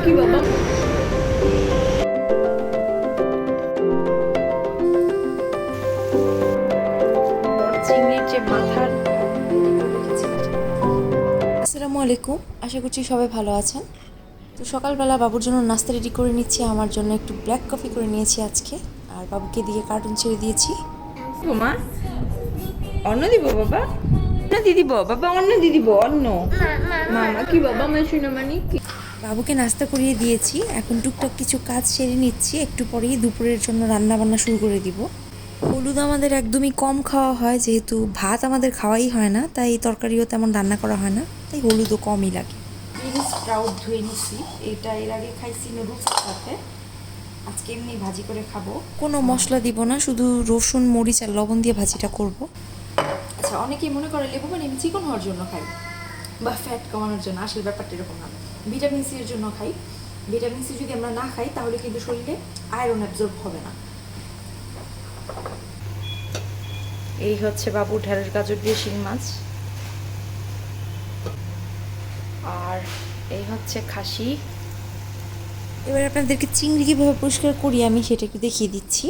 কি বাবা চিংড়ির যে মাথার আসসালামু আলাইকুম, আশা করছি সবাই ভালো আছেন। তো সকালবেলা বাবুর জন্য নাস্তা রেডি করে নিচ্ছি, আমার জন্য একটু ব্ল্যাক কফি করে নিয়েছি আজকে, আর বাবুকে দিয়ে কার্টুন ছেড়ে দিয়েছি। মা অন্ন দিব বাবা, অন্ন দিয়ে দিব বাবা, অন্ন দিয়ে দিব অন্ন। মামা কি বাবা, আমার শুনে মানে কি। বাবুকে নাস্তা করিয়ে দিয়েছি, এখন টুকটাক কিছু কাজ সেরে নিচ্ছি, একটু পরেই দুপুরের জন্য রান্না বান্না শুরু করে দিব। হলুদ আমাদের একদমই কম খাওয়া হয়, যেহেতু ভাত আমাদের খাওয়াই হয় না, তাই তরকারিও তেমন রান্না করা হয় না, তাই হলুদও কমই লাগে। স্প্রাউট ধুয়ে নিচ্ছি, এটা এর আগে খাইছি নুডলসের সাথে, আজকে এমনি ভাজি করে খাবো, কোনো মশলা দিব না, শুধু রসুন মরিচ আর লবণ দিয়ে ভাজিটা করব। আচ্ছা, অনেকেই মনে করে লেবু পানি আমি চিকন হওয়ার জন্য খাই বা ফ্যাট কমানোর জন্য, আসলে ব্যাপারটা এরকম না। ভিটামিন সি এর জন্য খাই। ভিটামিন সি যদি আমরা না খাই তাহলে কিন্তু শরীরে আয়রন অ্যাবজর্ব হবে না। এই হচ্ছে বাবু ঢেঁড়স গাজর দিয়ে শিং মাছ, আর এই হচ্ছে খাসি। এবার আপনাদেরকে চিংড়ি কীভাবে পরিষ্কার করি আমি সেটা একটু দেখিয়ে দিচ্ছি।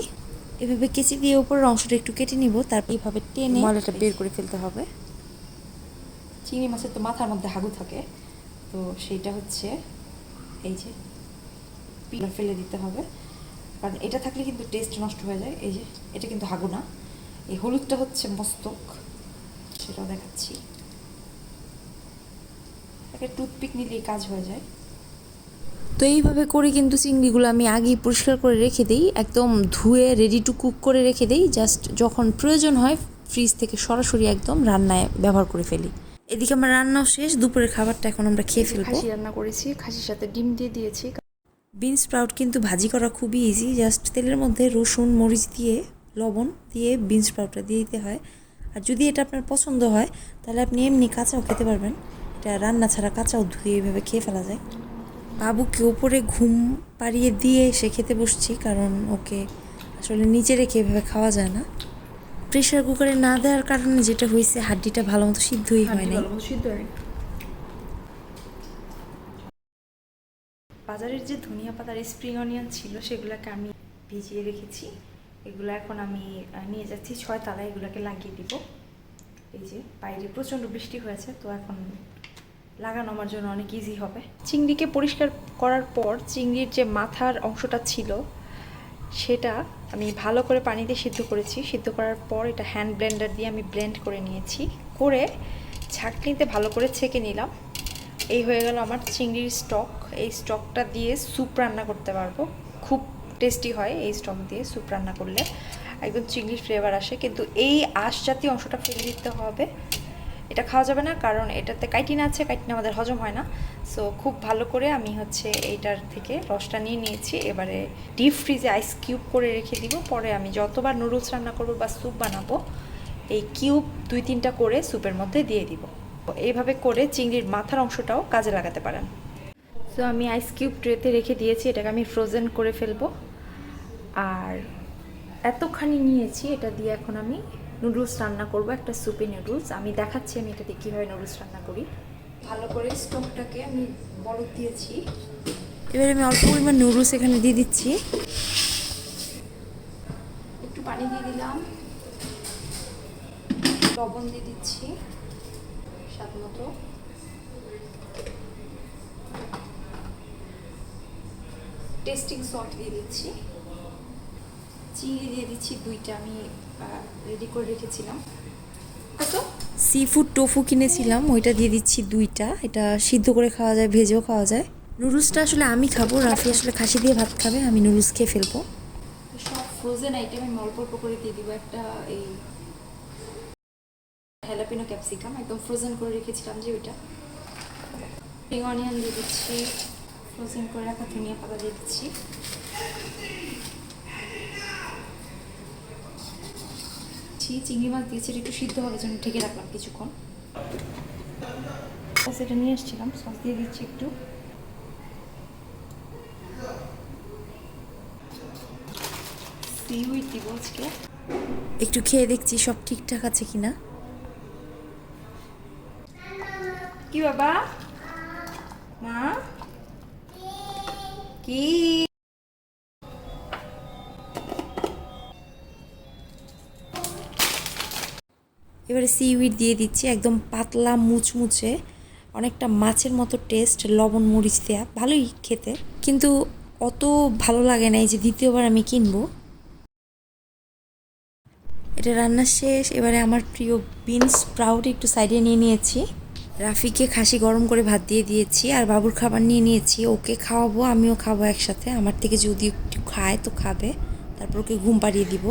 এভাবে কেচি দিয়ে উপরের অংশটা একটু কেটে নিব, তারপর এইভাবে টেনে ময়লাটা বের করে ফেলতে হবে। চিংড়ি মাছের তো মাথার মধ্যে হাগু থাকে, তো সেইটা হচ্ছে এই যে পিলা ফেলে দিতে হবে, কারণ এটা থাকলে কিন্তু টেস্ট নষ্ট হয়ে যায়। এই যে এটা কিন্তু হাগু না, এই হলুদটা হচ্ছে মস্তক, সেটাও দেখাচ্ছি। একটা টুথপিক নিলেই কাজ হয়ে যায়। তো এইভাবে করে কিন্তু চিংড়িগুলো আমি আগেই পরিষ্কার করে রেখে দিই, একদম ধুয়ে রেডি টু কুক করে রেখে দিই, জাস্ট যখন প্রয়োজন হয় ফ্রিজ থেকে সরাসরি একদম রান্নায় ব্যবহার করে ফেলি। এদিকে আমার রান্নাও শেষ, দুপুরের খাবারটা এখন আমরা খেয়ে ফেলবো। খাসি রান্না করেছি, খাসির সাথে ডিম দিয়ে দিয়েছি। বিন স্প্রাউট কিন্তু ভাজি করা খুবই ইজি, জাস্ট তেলের মধ্যে রসুন মরিচ দিয়ে লবণ দিয়ে বিন স্প্রাউটটা দিয়ে দিতে হয়। আর যদি এটা আপনার পছন্দ হয় তাহলে আপনি এমনি কাঁচাও খেতে পারবেন, এটা রান্না ছাড়া কাঁচাও ধুয়ে এইভাবে খেয়ে ফেলা যায়। বাবুকে উপরে ঘুম পাড়িয়ে দিয়ে এসে খেতে বসছি, কারণ ওকে আসলে নিচে রেখে এভাবে খাওয়া যায় না। প্রেশার কুকারে না দেওয়ার কারণে যেটা হয়েছে, হাড্ডিটা ভালো মতো সিদ্ধই হয় নাই। বাজারের যে ধনিয়া পাতার স্প্রিং অনিয়ন ছিল সেগুলোকে আমি ভিজিয়ে রেখেছি, এগুলো এখন আমি নিয়ে যাচ্ছি 6 তলায়, এগুলোকে লাগিয়ে দিব। এই যে বাইরে প্রচণ্ড বৃষ্টি হয়েছে, তো এখন লাগানো আমার জন্য অনেক ইজি হবে। চিংড়িকে পরিষ্কার করার পর চিংড়ির যে মাথার অংশটা ছিল সেটা আমি ভালো করে পানিতে সিদ্ধ করেছি। সিদ্ধ করার পর এটা হ্যান্ড ব্লেন্ডার দিয়ে আমি ব্লেন্ড করে নিয়েছি, করে ছাঁকনিতে ভালো করে ছেঁকে নিলাম। এই হয়ে গেল আমার চিংড়ির স্টক। এই স্টকটা দিয়ে স্যুপ রান্না করতে পারবো, খুব টেস্টি হয় এই স্টক দিয়ে স্যুপ রান্না করলে, একদম চিংড়ির ফ্লেভার আসে। কিন্তু এই আঁশ জাতীয় অংশটা ফেলে দিতে হবে, এটা খাওয়া যাবে না, কারণ এটাতে কাইটিন আছে, কাইটিন আমাদের হজম হয় না। সো খুব ভালো করে আমি হচ্ছে এইটার থেকে রসটা নিয়ে নিয়েছি। এবারে ডিপ ফ্রিজে আইস কিউব করে রেখে দিব, পরে আমি যতবার নুডলস রান্না করব বা স্যুপ বানাবো এই কিউব 2-3টা করে স্যুপের মধ্যে দিয়ে দিব। এইভাবে করে চিংড়ির মাথার অংশটাও কাজে লাগাতে পারেন। সো আমি আইস কিউব ট্রেতে রেখে দিয়েছি, এটাকে আমি ফ্রোজেন করে ফেলবো। আর এতখানি নিয়েছি, এটা দিয়ে এখন আমি নুডলস রান্না করব, একটা সুপি নুডলস। আমি দেখাচ্ছি আমি এটা দিয়ে কীভাবে নুডলস রান্না করি। ভালো করে স্টোভটাকে আমি বরফ দিয়েছি, এবারে আমি অল্প পরিমাণ নুডলস এখানে দিয়ে দিচ্ছি, একটু পানি দিয়ে দিলাম, লবণ দিয়ে দিচ্ছি স্বাদ মতো, টেস্টিং সল্ট দিয়ে দিচ্ছি, চিংড়ি দিয়ে দিচ্ছি 2টা আমি রেডি করে রেখেছিলাম। কত সি ফুড টোফু কিনেছিলাম, ওইটা দিয়ে দিচ্ছি 2টা, এটা সিদ্ধ করে খাওয়া যায়, ভেজেও খাওয়া যায়। নুডলসটা আসলে আমি খাবো, রাফি আসলে খাসি দিয়ে ভাত খাবে, আমি নুডলস খেয়ে ফেলবো। সব ফ্রোজেন আইটেম আমি অল্প অল্প করে দিয়ে দিব। একটা এই হ্যালাপিনো ক্যাপসিকাম একদম ফ্রোজেন করে রেখেছিলাম যে ওইটা, স্প্রিং অনিয়ন দিয়ে দিচ্ছি, ফ্রোজেন করে রাখা ধনিয়া পাতা দিয়ে দিচ্ছি, চিংড়ি মাছ দিয়েছি, একটু সিদ্ধ হওয়ার জন্য ঢেকে রাখলাম কিছুক্ষণ। সেটা নিয়ে এসেছিলাম, সস দিয়ে দিচ্ছি একটু, সিউইড দিব আজকে, একটু খেয়ে দেখছি সব ঠিকঠাক আছে কিনা। কি বাবা, মা কি এবারে সিউইড দিয়ে দিচ্ছি, একদম পাতলা মুচমুচে, অনেকটা মাছের মতো টেস্ট, লবণ মরিচ দেওয়া, ভালোই খেতে, কিন্তু অত ভালো লাগে না এই যে দ্বিতীয়বার আমি কিনবো। এটা রান্না শেষ। এবারে আমার প্রিয় বিনস স্প্রাউট একটু সাইডে নিয়ে নিয়েছি। রাফিকে খাসি গরম করে ভাত দিয়ে দিয়েছি আর বাবুর খাবার নিয়ে নিয়েছি। ওকে খাওয়াবো, আমিও খাবো একসাথে। আমার থেকে যদি একটু খায় তো খাবে, তারপর ওকে ঘুম পাড়িয়ে দিব।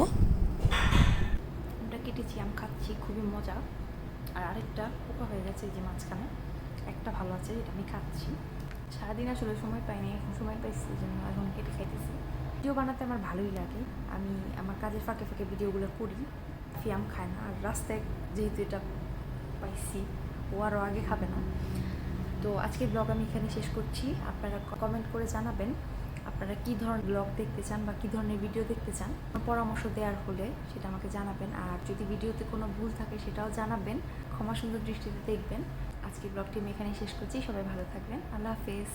আমটা কেটেছি, আম খাচ্ছি, খুবই মজা। আর আরেকটা পোকা হয়ে গেছে এই যে মাঝখানে, একটা ভালো আছে, এটা আমি খাচ্ছি। সারাদিন আসলে সময় পাইনি, এখন সময় পাইছি, এই জন্য এখন কেটে খাইতেছি। ভিডিও বানাতে আমার ভালোই লাগে, আমি আমার কাজের ফাঁকে ফাঁকে ভিডিওগুলো করি। আম খায় না, আর রাস্তায় যেহেতু এটা পাইছি, ও আরও আগে খাবে না। তো আজকের ব্লগ আমি এখানে শেষ করছি। আপনারা কমেন্ট করে জানাবেন আপনারা কী ধরনের ব্লগ দেখতে চান বা কী ধরনের ভিডিও দেখতে চান। পরামর্শ দেওয়ার হলে সেটা আমাকে জানাবেন, আর যদি ভিডিওতে কোনো ভুল থাকে সেটাও জানাবেন, ক্ষমা সুন্দর দৃষ্টিতে দেখবেন। আজকের ব্লগটি আমি এখানেই শেষ করছি। সবাই ভালো থাকবেন, আল্লাহ হাফেজ।